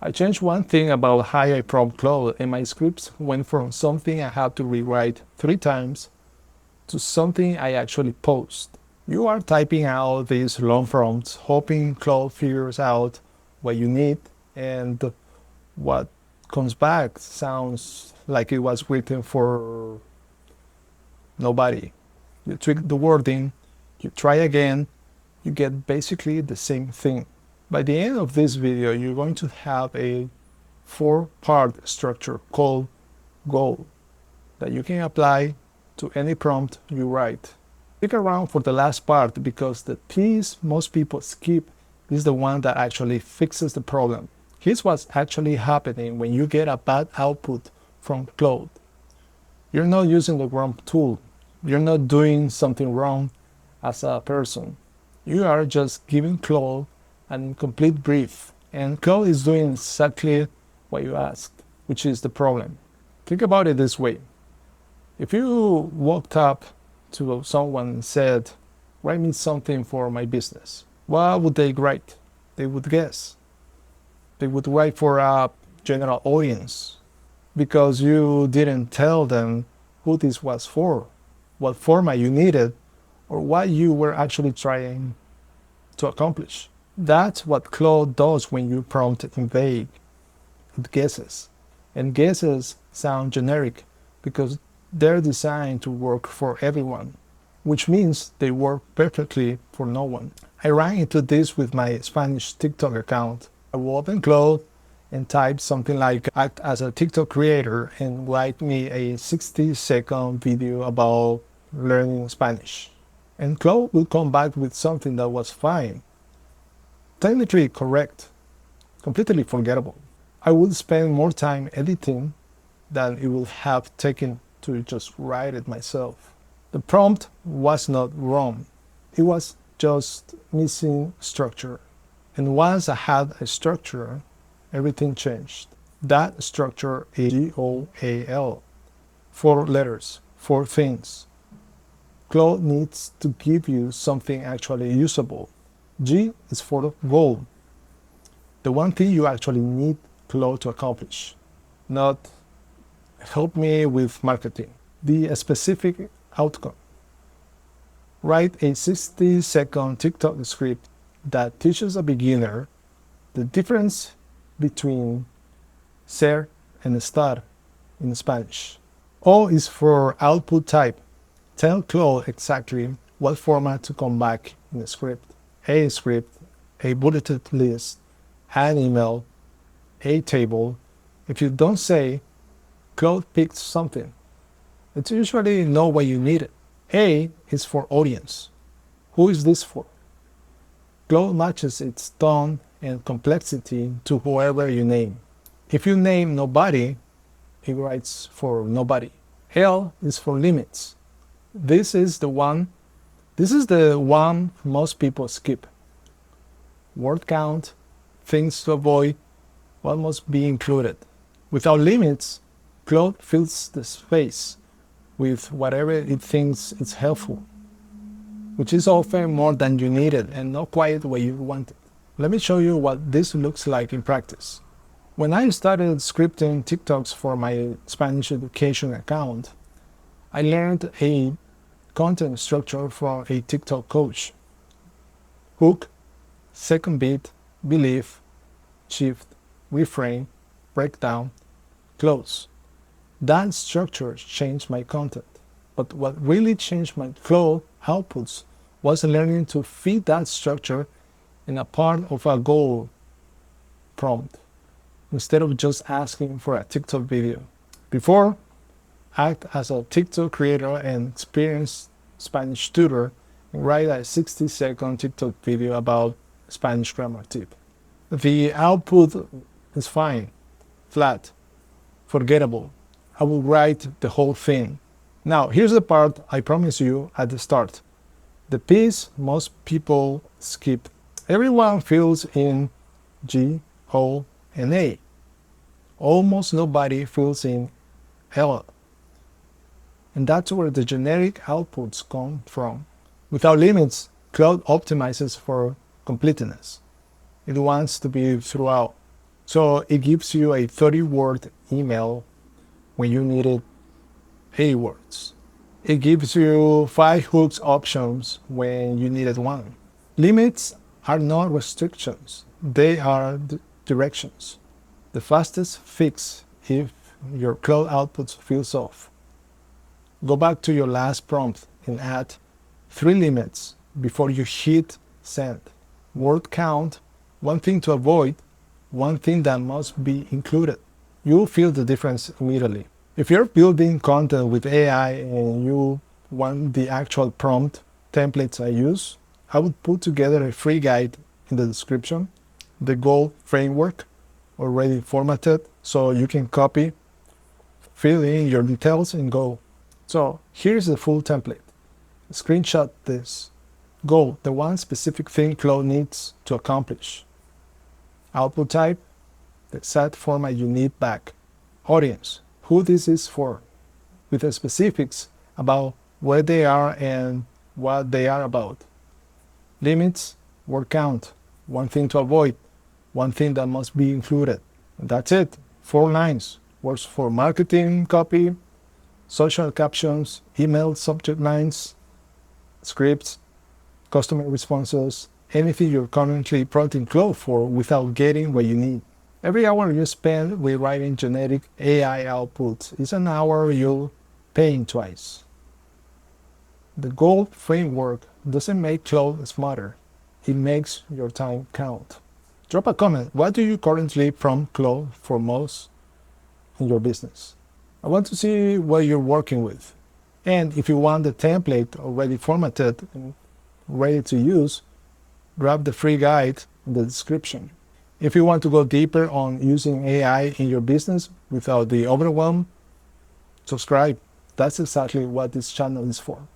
I changed one thing about how I prompt Claude, and my scripts went from something I had to rewrite 3 times to something I actually post. You are typing out these long prompts, hoping Claude figures out what you need, and what comes back sounds like it was written for nobody. You tweak the wording, you try again, you get basically the same thing. By the end of this video, you're going to have a 4-part structure called goal that you can apply to any prompt you write. Stick around for the last part because the piece most people skip is the one that actually fixes the problem. Here's what's actually happening when you get a bad output from Claude. You're not using the wrong tool. You're not doing something wrong as a person. You are just giving Claude an incomplete brief, and Claude is doing exactly what you asked, which is the problem. Think about it this way. If you walked up to someone and said, write me something for my business, what would they write? They would guess. They would write for a general audience because you didn't tell them who this was for, what format you needed, or what you were actually trying to accomplish. That's what Claude does when you prompt in vague. It guesses. And guesses sound generic because they're designed to work for everyone, which means they work perfectly for no one. I ran into this with my Spanish TikTok account. I will open Claude and type something like act as a TikTok creator and write me a 60-second video about learning Spanish. And Claude will come back with something that was fine, technically correct, completely forgettable. I would spend more time editing than it would have taken to just write it myself. The prompt was not wrong. It was just missing structure. And once I had a structure, everything changed. That structure is GOAL. 4 letters, 4 things. Claude needs to give you something actually usable. G is for the goal. The one thing you actually need Claude to accomplish, not help me with marketing. The specific outcome. Write a 60-second TikTok script that teaches a beginner the difference between ser and estar in Spanish. O is for output type. Tell Claude exactly what format to come back in the script. A script, a bulleted list, an email, a table. If you don't say, Claude picked something. It's usually not what you needed. A is for audience. Who is this for? Claude matches its tone and complexity to whoever you name. If you name nobody, it writes for nobody. L is for limits. This is the one most people skip. Word count, things to avoid, what must be included. Without limits, Claude fills the space with whatever it thinks is helpful, which is often more than you needed and not quite what you wanted. Let me show you what this looks like in practice. When I started scripting TikToks for my Spanish education account, I learned a content structure from a TikTok coach. Hook, second beat, belief, shift, reframe, breakdown, close. That structure changed my content. But what really changed my Claude outputs was learning to fit that structure in a part of a goal prompt, instead of just asking for a TikTok video. Before, act as a TikTok creator and experienced Spanish tutor and write a 60-second TikTok video about Spanish grammar tip. The output is fine, flat, forgettable. I will write the whole thing. Now, here's the part I promised you at the start. The piece most people skip. Everyone fills in G, O, and A. Almost nobody fills in L. And that's where the generic outputs come from. Without limits, Claude optimizes for completeness. It wants to be throughout. So it gives you a 30-word email when you needed 80 words. It gives you 5 hooks options when you needed one. Limits are not restrictions, they are directions. The fastest fix if your Claude output feels off. Go back to your last prompt and add 3 limits before you hit send. Word count, one thing to avoid, one thing that must be included. You'll feel the difference immediately. If you're building content with AI and you want the actual prompt templates I use, I would put together a free guide in the description, the goal framework already formatted so you can copy, fill in your details and go. So here's the full template. Screenshot this. Goal, the one specific thing Claude needs to accomplish. Output type, the exact format you need back. Audience, who this is for, with the specifics about where they are and what they are about. Limits, word count, one thing to avoid, one thing that must be included. And that's it, 4 lines. Works for marketing copy, social captions, email subject lines, scripts, customer responses, anything you're currently prompting Claude for without getting what you need. Every hour you spend rewriting generic AI outputs is an hour you're paying twice. The goal framework doesn't make Claude smarter. It makes your time count. Drop a comment. What do you currently prompt Claude for most in your business? I want to see what you're working with. And if you want the template already formatted and ready to use, grab the free guide in the description. If you want to go deeper on using AI in your business without the overwhelm, subscribe. That's exactly what this channel is for.